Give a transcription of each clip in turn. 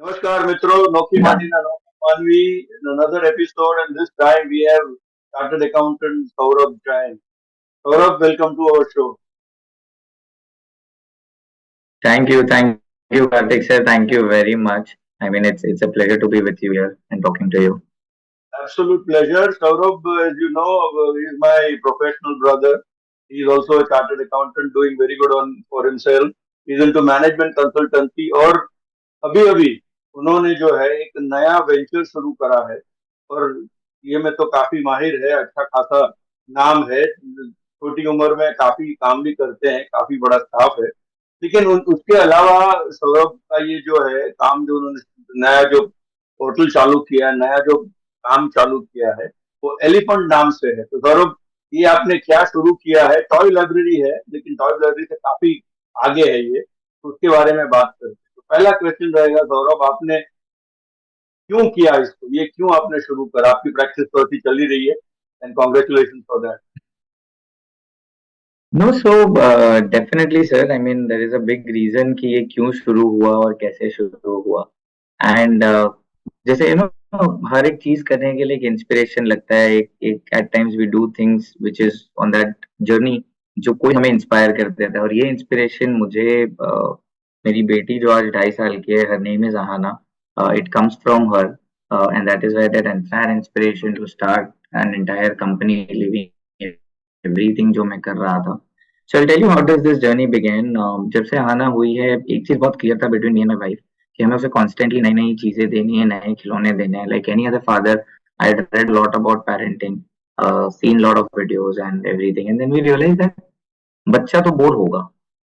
Namaskar, Mitro. Noki Yeah. Manina, Noki Manvi. In another episode, and this time we have chartered accountant Sourabh Jain. Sourabh, welcome to our show. Thank you, Karthik sir. Thank you very much. I mean, it's a pleasure to be with you here and talking to you. Absolute pleasure. Sourabh, as you know, is my professional brother. He is also a chartered accountant, doing very good on for himself. He's into management consultancy और अभी अभी उन्होंने जो है एक नया venture शुरू करा है और ये में तो काफी माहिर है, अच्छा खासा नाम है, छोटी उम्र में काफी काम भी करते हैं, काफी बड़ा स्टाफ है। लेकिन उसके अलावा सौरभ का ये जो है काम, जो उन्होंने नया जो पोर्टल चालू किया है, नया जो काम चालू किया है, वो एलिफेंट नाम से है। तो सौरभ, ये आपने क्या शुरू किया है? टॉय लाइब्रेरी है, लेकिन टॉय लाइब्रेरी से काफी आगे है ये, तो उसके बारे में बात करते हैं। तो पहला क्वेश्चन रहेगा सौरभ, आपने क्यों किया इसको, ये क्यों आपने शुरू करा? आपकी प्रैक्टिस तो अच्छी चली रही है, and congratulation for that. No, so definitely, sir. I mean, there is a big reason कि ये क्यों शुरू हुआ और कैसे शुरू हुआ. And जैसे हर एक चीज करने के लिए एक इंस्पिरेशन लगता है. एक at times we do things which is on that journey जो कोई हमें इंस्पायर कर देता है. और ये इंस्पिरेशन मुझे मेरी बेटी जो आज 2.5 साल की है, her name is Ahana. It comes from her, and that is why that entire inspiration to start an entire company, living everything जो मैं कर रहा था. So I'll tell you how does this journey began. जब से आना हुई है, एक चीज बहुत क्लियर था between me and my wife कि हमें उसे constantly नई नई चीजें देनी है, नए खिलौने देने हैं. Like any other father, I had read a lot about parenting, seen lot of videos and everything, and then we realized that बच्चा तो बोर होगा,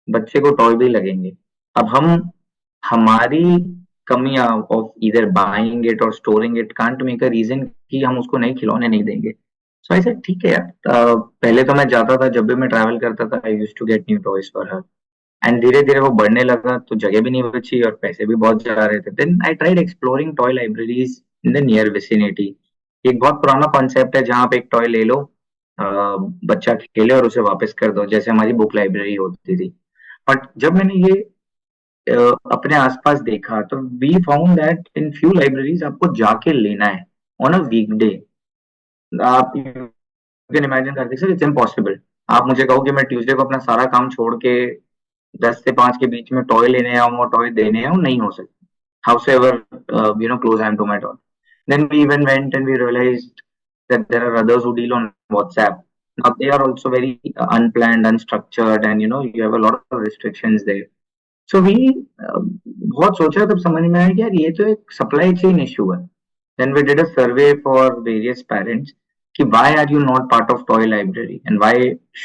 बच्चे को टॉय भी लगेंगे. अब हम हमारी कमियां ऑफ ईदर बाइंग इट और storing it can't make a reason कि हम उसको नए खिलौने नहीं देंगे. सो आई सेड ठीक है यार. पहले तो मैं जाता था, जब भी मैं ट्रैवल करता था I used to get new toys for her. And धीरे धीरे वो बढ़ने लगा तो जगह भी नहीं बची और पैसे भी बहुत जा रहे थे. Then I tried exploring toy libraries in the near vicinity. एक बहुत पुराना कॉन्सेप्ट है जहाँ पे एक टॉय ले लो, बच्चा खेले और उसे वापस कर दो, जैसे हमारी बुक लाइब्रेरी होती थी. बट जब मैंने ये अपने आसपास देखा तो we found that in few libraries आपको जाके लेना है ऑन अ वीकडे. आप can imagine Karthik sir, it's impossible. आप मुझे कहो कि मैं ट्यूसडे को अपना सारा काम छोड़ के 10 से 5 के बीच में टॉय लेने आऊँ और टॉय देने आऊँ, नहीं हो सकता. Howsoever close I am to my toy. Then we even went and we realized that there are others who deal on WhatsApp. Now they are also very unplanned, unstructured, and you have a lot of restrictions there. So we बहुत सोचा, तब समझ में आया कि यार ये तो एक सप्लाई चेन इशू है. Then we did a survey for various parents कि why are you not part of toy library and why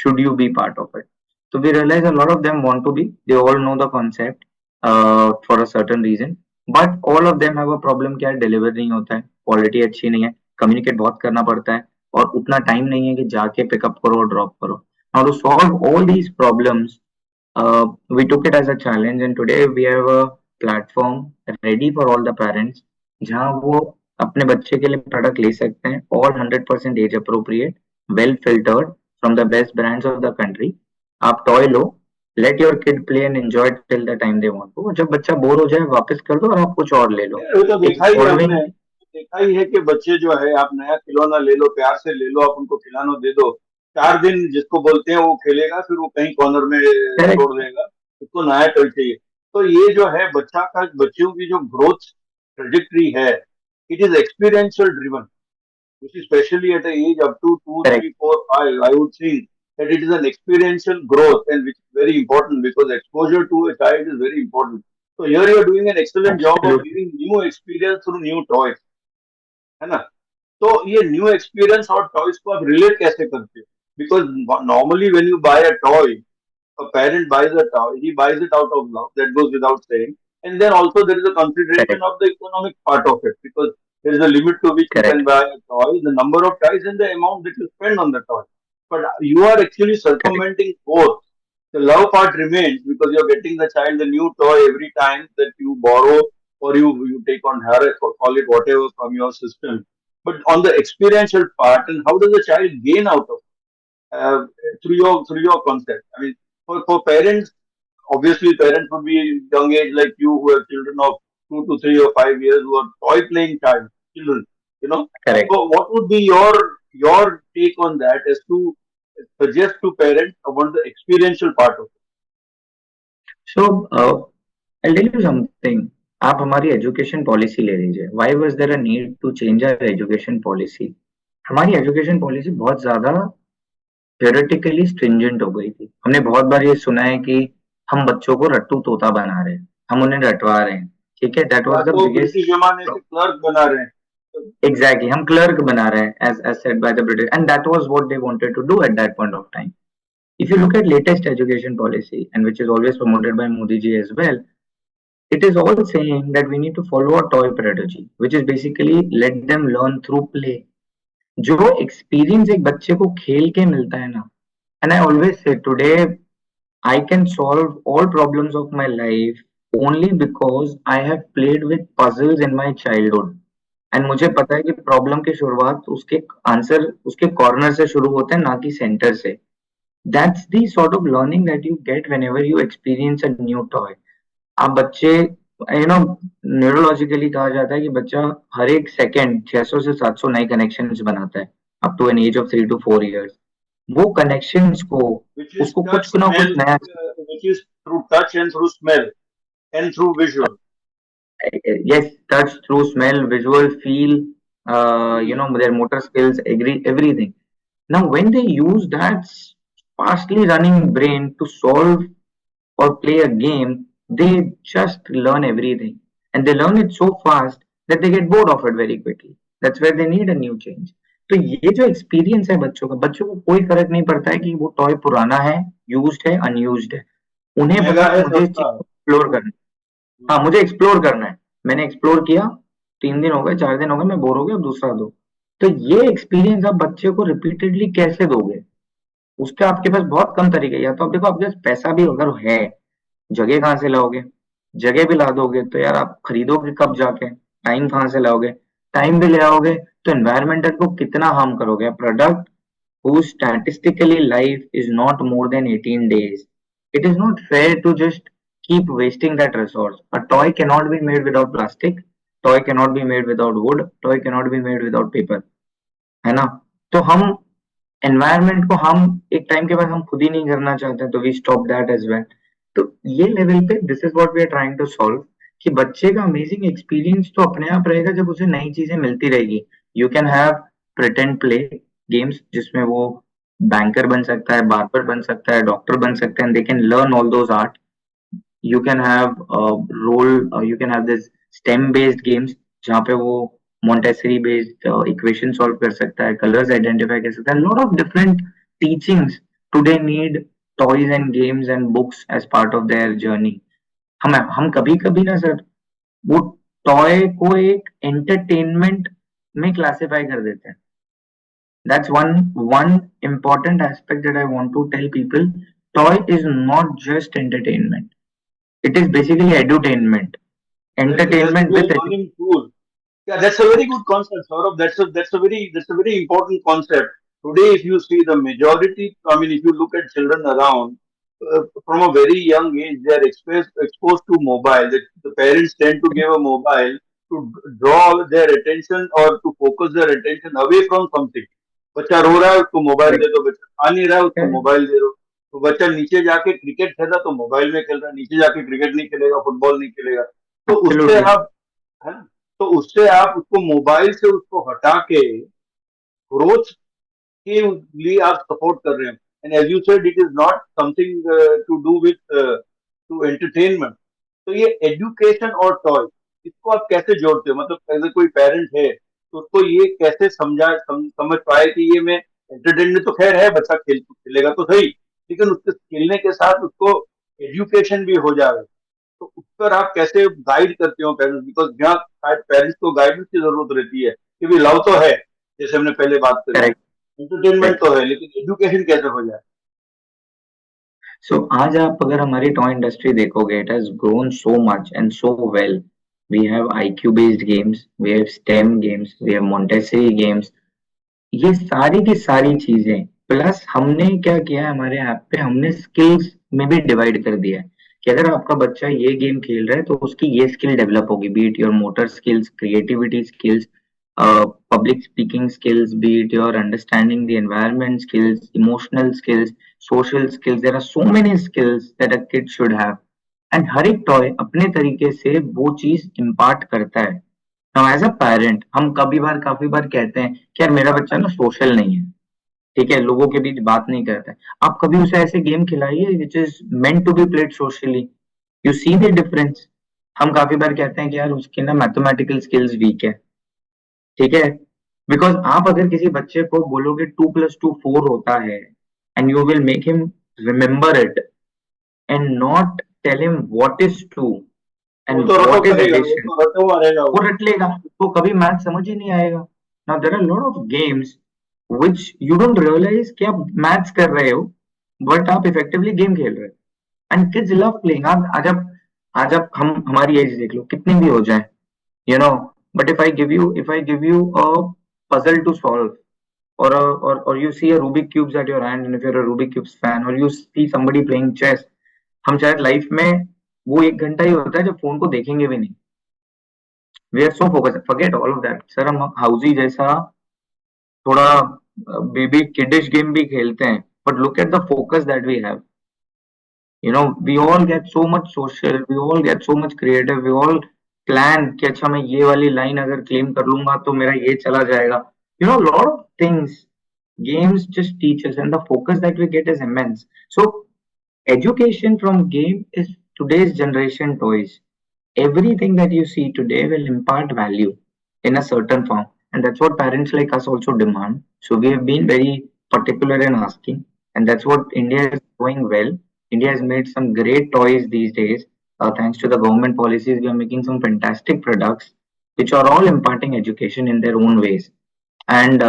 should you be part of it. So we realized a lot of them want to be, they all know the concept for a certain reason, but all of them have a problem कि यार deliver नहीं होता है, quality अच्छी नहीं है, communicate बहुत करना पड़ता है और उतना time नहीं है कि जाके pick up करो और drop करो. Now to solve all these problems, we took it as a challenge and today we have a platform ready for all the parents जहाँ वो अपने बच्चे के लिए प्रोडक्ट ले सकते हैं, all 100% age appropriate, well filtered from the best brands of the country. आप टॉय लो, let your kid play and enjoy till the time they want to. जब बच्चा बोर हो जाए वापस कर दो और आप कुछ और ले लो. वो तो एक देखा ही है हमने, फॉलोइंग. देखा ही है कि बच्चे जो है, आप नया खिलौना ले लो, प्यार से ले लो, आप उनको खिलाना दे दो, 4 दिन जिसको बोलते हैं वो खेलेगा, फिर वो कहीं कॉर्नर में छोड़ करेक्ट. देगा, उसको नया टॉय चाहिए. तो ये जो है बच्चों की जो ग्रोथ ट्रेजेक्टरी है, it is experiential driven. You see, especially at the age up to 2, 3, correct. 4, 5, I would think that it is an experiential growth, and which is very important because exposure to a child is very important. So here you are doing an excellent job of absolutely. giving new experience through new toys, है ना? तो ये new experience और toys को आप relate कैसे करते हो? Because normally when you buy a toy, a parent buys a toy, he buys it out of love, that goes without saying. And then also there is a consideration correct. of the economic part of it, because there is a limit to which you can correct. buy a toy, the number of toys and the amount that you spend on the toy. But you are actually correct. circumventing both. The love part remains because you're getting the child the new toy every time that you borrow, or you take on her, or call it whatever from your system. But on the experiential part, and how does the child gain out of through your concept? I mean, for parents, obviously parents would be young age like you who have children of 2 to 3 or 5 years who are toy playing children, you know. Correct. So what would be your take on that as to suggest to parents about the experiential part of So, I'll tell you something. आप हमारी education policy ले लीजिए. Why was there a need to change our education policy? हमारी education policy बहुत ज्यादा theoretically stringent हो गई थी. हमने बहुत बार ये सुना है कि हम बच्चों को रट्टू तोता बना रहे हैं, हम उन्हें रटवा रहे हैं. ठीक है, that it? या was the तो biggest. ब्रिटिश जमाने से क्लर्क बना रहे हैं. Exactly, हम क्लर्क बना रहे हैं, as said by the British, and that was what they wanted to do at that point of time. If you look at latest education policy, and which is always promoted by Modi ji as well, it is all saying that we need to follow a toy pedagogy, which is basically let them learn through play. जो experience एक बच्चे को खेल के मिलता है ना, and I always say today I can solve all problems of my life only because I have played with puzzles in my childhood. And मुझे पता है कि प्रॉब्लम की शुरुआत उसके आंसर उसके कॉर्नर से शुरू होते हैं, ना कि सेंटर से. That's the sort of learning that you get when ever you experience a new toy. आप बच्चे, न्यूरोलॉजिकली कहा जाता है कि बच्चा हर एक सेकेंड 600 से 700 नए कनेक्शन बनाता है up to an age of 3 to 4 years. वो कनेक्शंस को which is उसको touch, कुछ ना smell, कुछ नया. which is through touch and through smell and through visual. Yes, touch, through smell, visual, feel, their motor skills, everything. Now, when they use that fastly running brain to solve or play a game, they just learn everything. And they learn it so fast that they get bored of it very quickly. That's where they need a new change. तो ये जो experience है बच्चों को कोई फर्क नहीं पड़ता है कि वो टॉय पुराना है, यूज्ड है, अनयूज्ड है. उन्हें पता महंगा है है, मुझे इस चीज सस्ता है. को एक्सप्लोर करना है. हाँ, मुझे एक्सप्लोर करना है. मैंने एक्सप्लोर किया, 3 दिन हो गए, 4 दिन हो गए, मैं बोर हो गया, अब दूसरा दो. तो ये एक्सपीरियंस आप बच्चे को रिपीटेडली कैसे दोगे? उसके आपके पास बहुत कम तरीके. या तो आप देखो, आपके पास पैसा भी अगर है, जगह कहाँ से लाओगे? जगह भी ला दोगे तो यार आप खरीदोगे कब जाके? टाइम कहाँ से लाओगे? टाइम भी ले आओगे तो एनवायरमेंटल को कितना हार्म करोगे? Product whose statistically life is not more than 18 days. It is not fair to just keep wasting that resource. A toy cannot be made without plastic. Toy cannot be made without wood. Toy cannot be made without paper. है ना? तो हम environment को हम एक time के बाद हम खुद ही नहीं करना चाहते, तो we stop that age well. तो ये लेवल पे this is what we are trying to solve, कि बच्चे का अमेजिंग एक्सपीरियंस तो अपने आप रहेगा जब उसे नई चीजें मिलती रहेगी. You can have pretend play games जिसमें वो बैंकर बन सकता है, बार्बर बन सकता है, डॉक्टर बन सकता है, and they can learn all those art. You can have you can have this STEM based games जहाँ पे वो Montessori based equation solve कर सकता है, colors identify कर सकता है. lot of different teachings today need toys and games and books as part of their journey. हम कभी कभी ना सर वो टॉय को एक एंटरटेनमेंट में क्लासिफाई कर देते हैं. That's one important aspect that I want to tell people. Toy is not just entertainment. It is basically edutainment. There should Entertainment be a with learning tool. Yeah, that's a very good concept, Saurabh. That's a very important concept. Today, if you see the majority, I mean, if you look at children around, from a very young age, they are exposed to mobile. The parents tend to give a mobile to draw their attention or to focus their attention away from something. बच्चा रो रहा है उसको mobile दे दो, बच्चा खा नहीं रहा है उसको मोबाइल दे दो, तो बच्चा नीचे जाके क्रिकेट खेला तो मोबाइल में खेल रहा है, नीचे जाके क्रिकेट नहीं खेलेगा, फुटबॉल नहीं खेलेगा. तो उससे absolutely आप, है ना, तो उससे आप उसको मोबाइल से उसको हटा के ग्रोथ के लिए आप सपोर्ट कर रहे हैं. And as you said it is not something to do with to entertainment. तो ये एजुकेशन और टॉय, इसको आप कैसे जोड़ते हो? मतलब अगर कोई पेरेंट है तो उसको ये कैसे समझ पाए कि ये मैं एंटरटेनमेंट तो खैर है, बच्चा खेलेगा तो सही, लेकिन उसके खेलने के साथ उसको एजुकेशन भी हो जाए. तो उस पर आप कैसे गाइड करते हो पेरेंट्स? बिकॉज यहाँ शायद पेरेंट्स को गाइडेंस की जरूरत रहती है कि भी लव तो है, जैसे हमने पहले बात करी, correct. Entertainment Correct. तो है, लेकिन एजुकेशन कैसे हो जाए? So आज आप अगर हमारी टॉय इंडस्ट्री देखोगे, it has grown so much and so well. We have IQ based games, we have STEM games, we have Montessori games. ये सारी की सारी चीजें प्लस हमने क्या किया है हमारे ऐप पे, हमने स्किल्स में भी डिवाइड कर दिया है कि अगर आपका बच्चा ये गेम खेल रहा है तो उसकी ये स्किल डेवलप होगी, B it your motor skills, creativity skills, public speaking skills, be it your understanding the environment skills, emotional skills, social skills. There are so many skills that a kid should have. And हर एक toy अपने तरीके से वो चीज impart करता है. Now as a parent हम काफी बार कहते हैं कि यार मेरा बच्चा ना सोशल नहीं है, ठीक है, लोगों के बीच बात नहीं करता है. आप कभी उसे ऐसे गेम खिलाइए which is meant to be played socially, you see the difference. हम काफी बार कहते हैं कि यार उसकी ना मैथमेटिकल स्किल्स वीक है, ठीक है, बिकॉज आप अगर किसी बच्चे को बोलोगे 2+2 4 होता है and you will make him remember it and not tell him what is 2 वो एंड तो रटो व्हाट इज करेगा, वो एडिशन, तो रटो मारेगा वो वो। रट लेगा, तो कभी मैथ समझ ही नहीं आएगा. Now there are lot of games which you don't realize कि आप मैथ्स कर रहे हो बट आप इफेक्टिवली गेम खेल रहे हो. And kids love playing. आप आज आप हम हमारी एज देख लो कितनी भी हो जाए, you know, but if I give you a puzzle to solve, or you see a Rubik cubes at your hand, and if you're a Rubik cubes fan, or you see somebody playing chess, हम शायद life में वो 1 घंटा ही होता है जब phone को देखेंगे भी नहीं. We are so focus, forget all of that sir. हम हाउजी जैसा थोड़ा बेबी किडिश गेम भी खेलते हैं, but look at the focus that we have. You know, we all get so much social, we all get so much creative, we all plan कि अच्छा मैं ये वाली लाइन अगर क्लेम कर लूंगा तो मेरा ये चला जाएगा. You know, lot of things games just teach us, and the focus that we get is immense. So education from game is today's generation toys. Everything that you see today will impart value in a certain form, and that's what parents like us also demand. So we have been very particular in asking, and that's what India is doing well. India has made some great toys these days. Thanks to the government policies, we are making some fantastic products which are all imparting education in their own ways. And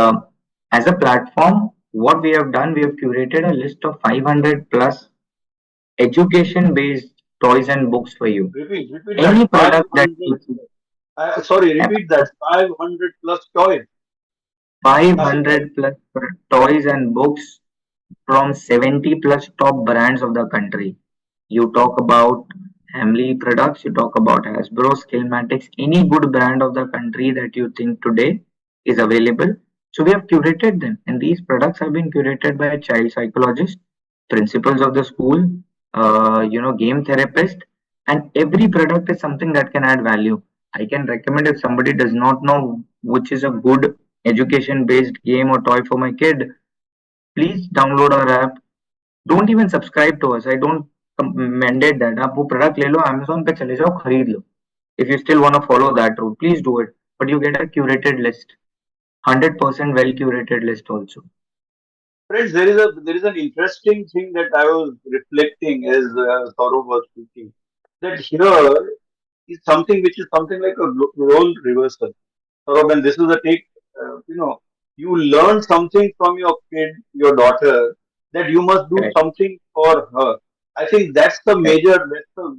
as a platform, what we have done, we have curated a list of 500 plus education based toys and books for you. Repeat that. Any product that 500. Sorry, repeat that. 500 plus toys. Classic toys. 500 plus toys and books from 70 plus top brands of the country. You talk about Hamley products, you talk about Hasbro, Skillmatics, any good brand of the country that you think today is available. So we have curated them, and these products have been curated by a child psychologist, principals of the school, game therapist, and every product is something that can add value. I can recommend if somebody does not know which is a good education based game or toy for my kid, please download our app. Don't even subscribe to us. I don't mandate that. आप वो product ले लो, Amazon पे चले जाओ, खरीद लो. If you still want to follow that route, please do it. But you get a curated list, 100% well curated list also. Friends, there is an interesting thing that I was reflecting as Saurabh was speaking. That here is something which is something like a role reversal. Saurabh, and this is a take. You learn something from your kid, your daughter, that you must do Correct. something for her. I think that's the Correct. major.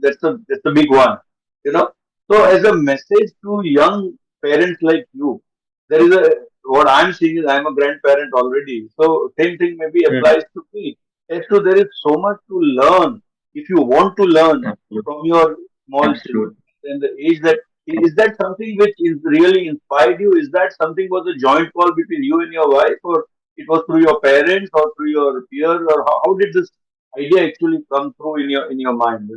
That's the big one. You know. So as a message to young parents like you, there is a what I'm seeing is I'm a grandparent already. So same thing maybe Mm, applies to me. As to there is so much to learn if you want to learn absolutely. from your small children. Absolutely. And the age that is that something which is really inspired you? Is that something was a joint call between you and your wife, or it was through your parents or through your peers, or how did this idea actually come through in your mind?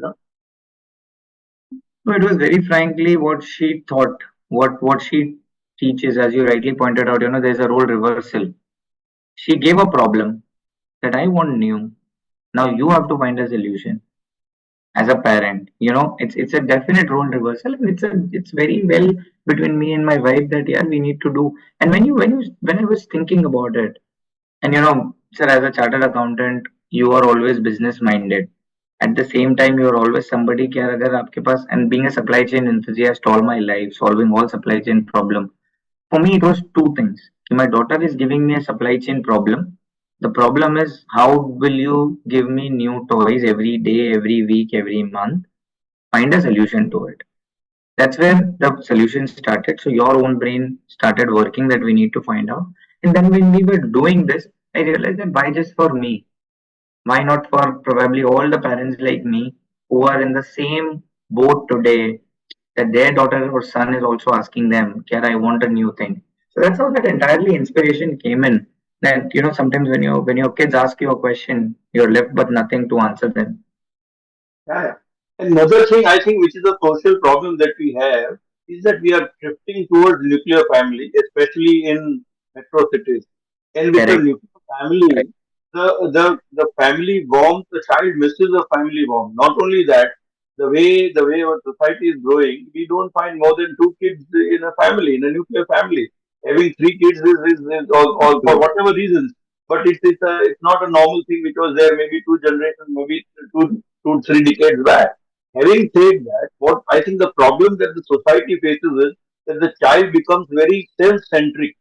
No, it was very frankly what she thought, what she teaches, as you rightly pointed out. There's a role reversal. She gave a problem that I want new. Now you have to find a solution as a parent. It's a definite role reversal, and it's very well between me and my wife that yeah we need to do. And when I was thinking about it, and sir, as a chartered accountant, you are always business minded. At the same time, you are always somebody कि यार अगर आपके पास, and being a supply chain enthusiast all my life, solving all supply chain problem. For me, it was two things. My daughter is giving me a supply chain problem. The problem is how will you give me new toys every day, every week, every month? Find a solution to it. That's where the solution started. So your own brain started working that we need to find out. And then when we were doing this, I realized that why just for me? Why not for probably all the parents like me who are in the same boat today, that their daughter or son is also asking them, "Can I want a new thing?" So that's how that entirely inspiration came in. That sometimes when your kids ask you a question, you're left but nothing to answer them. Yeah, yeah. Another thing I think which is a social problem that we have is that we are drifting towards nuclear family, especially in metro cities. And with the Correct. nuclear family, the family warmth, the child misses the family warmth. Not only that, the way our society is growing, we don't find more than two kids in a family, in a nuclear family. Having three kids is all for Absolutely. whatever reasons. But it's not a normal thing which was there maybe two generations, maybe two, 3 decades back. Having said that, what I think the problem that the society faces is that the child becomes very self-centric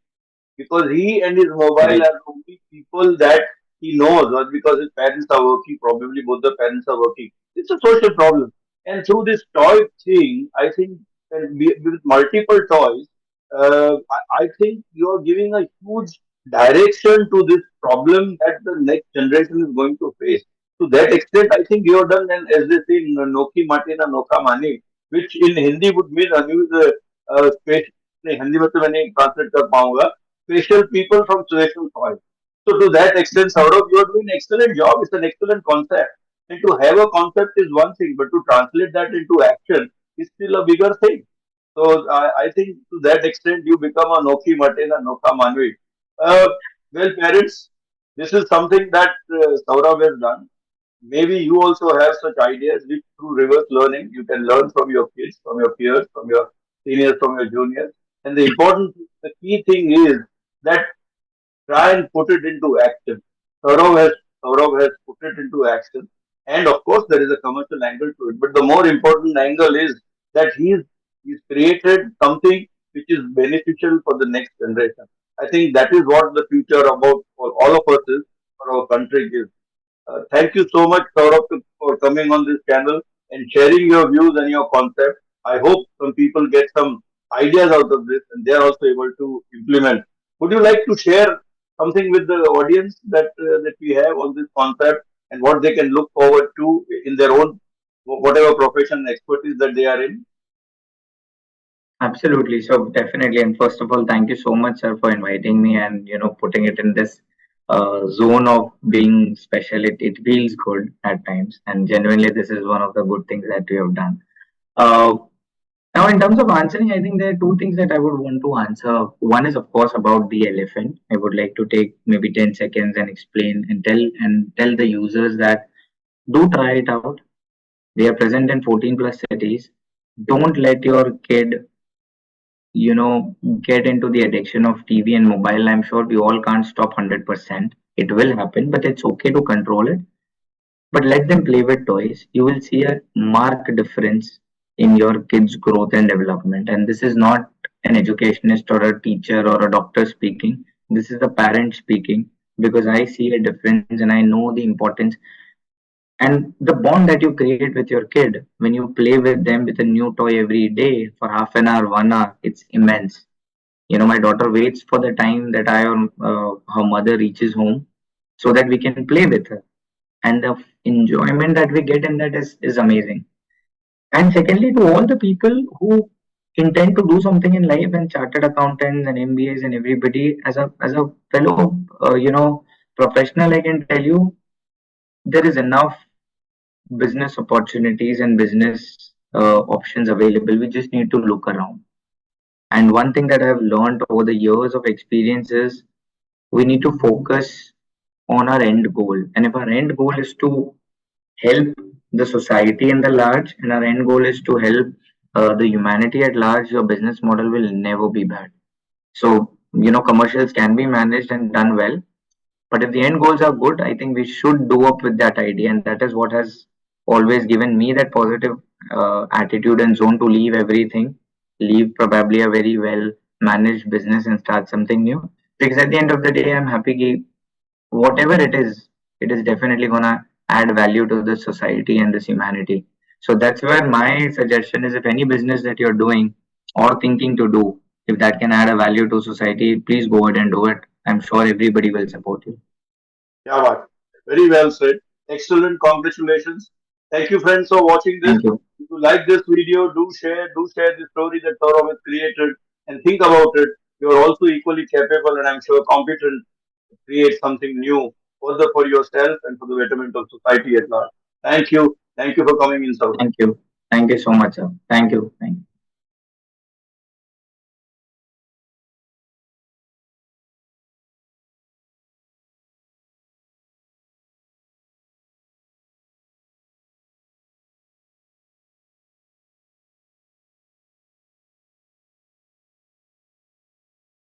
because he and his mobile Correct. are the only people that he knows, or because his parents are working, probably both the parents are working. It's a social problem. And through this toy thing, I think with multiple toys, I think you're giving a huge direction to this problem that the next generation is going to face. To that extent, I think you have done, and as they say, Noki Matina Noka Mani, which in Hindi would mean unused space. नहीं हिंदी में तो मैं नहीं translate कर पाऊंगा special people from special soil. So to that extent, Saurabh, you are doing an excellent job. It's an excellent concept. And to have a concept is one thing, but to translate that into action is still a bigger thing. So I think to that extent, you become a Noki Matena, Noka Manvi. Uh, well, parents, this is something that Saurabh has done. Maybe you also have such ideas which through reverse learning you can learn from your kids, from your peers, from your seniors, from your juniors. And the key thing is that try and put it into action. Saurav has, Saurav has put it into action. And of course, there is a commercial angle to it. But the more important angle is that he's created something which is beneficial for the next generation. I think that is what the future about for all of us is, for our country is. Thank you so much, Saurabh, for coming on this channel and sharing your views and your concept. I hope some people get some ideas out of this and they are also able to implement. Would you like to share something with the audience that we have on this concept and what they can look forward to in their own whatever profession and expertise that they are in? Absolutely. So definitely, and first of all, thank you so much, sir, for inviting me and putting it in this zone of being special. It feels good at times, and genuinely, this is one of the good things that we have done. Uh, Now, in terms of answering, I think there are two things that I would want to answer. One is, of course, about the elephant. I would like to take maybe 10 seconds and explain and tell the users that do try it out. They are present in 14 plus cities. Don't let your kid, get into the addiction of TV and mobile. I'm sure we all can't stop 100%. It will happen, but it's okay to control it. But let them play with toys. You will see a marked difference in your kids' growth and development. And this is not an educationist or a teacher or a doctor speaking. This is the parent speaking because I see a difference and I know the importance and the bond that you create with your kid when you play with them with a new toy every day for half an hour, 1 hour. It's immense. My daughter waits for the time that I or her mother reaches home so that we can play with her and the enjoyment that we get in that is amazing. And secondly, to all the people who intend to do something in life and chartered accountants and MBAs and everybody, as a fellow professional, I can tell you there is enough business opportunities and business options available. We just need to look around. And one thing that I've learned over the years of experience is we need to focus on our end goal. And if our end goal is to help the society in the large and our end goal is to help the humanity at large, your business model will never be bad. So, commercials can be managed and done well. But if the end goals are good, I think we should do up with that idea. And that is what has always given me that positive attitude and zone to leave everything, leave probably a very well managed business and start something new. Because at the end of the day, I'm happy whatever it is definitely gonna add value to the society and this humanity. So that's where my suggestion is if any business that you're doing or thinking to do, if that can add a value to society, please go ahead and do it. I'm sure everybody will support you. Yeah, what? Very well said. Excellent. Congratulations. Thank you, friends, for watching this. Thank you. If you like this video, do share the story that Saurabh has created, and think about it. You are also equally capable and I'm sure competent to create something new, further for yourself and for the betterment of society at large. Thank you. Thank you for coming in, Saurabh. Thank you. Thank you so much, sir. Thank you. Thank you.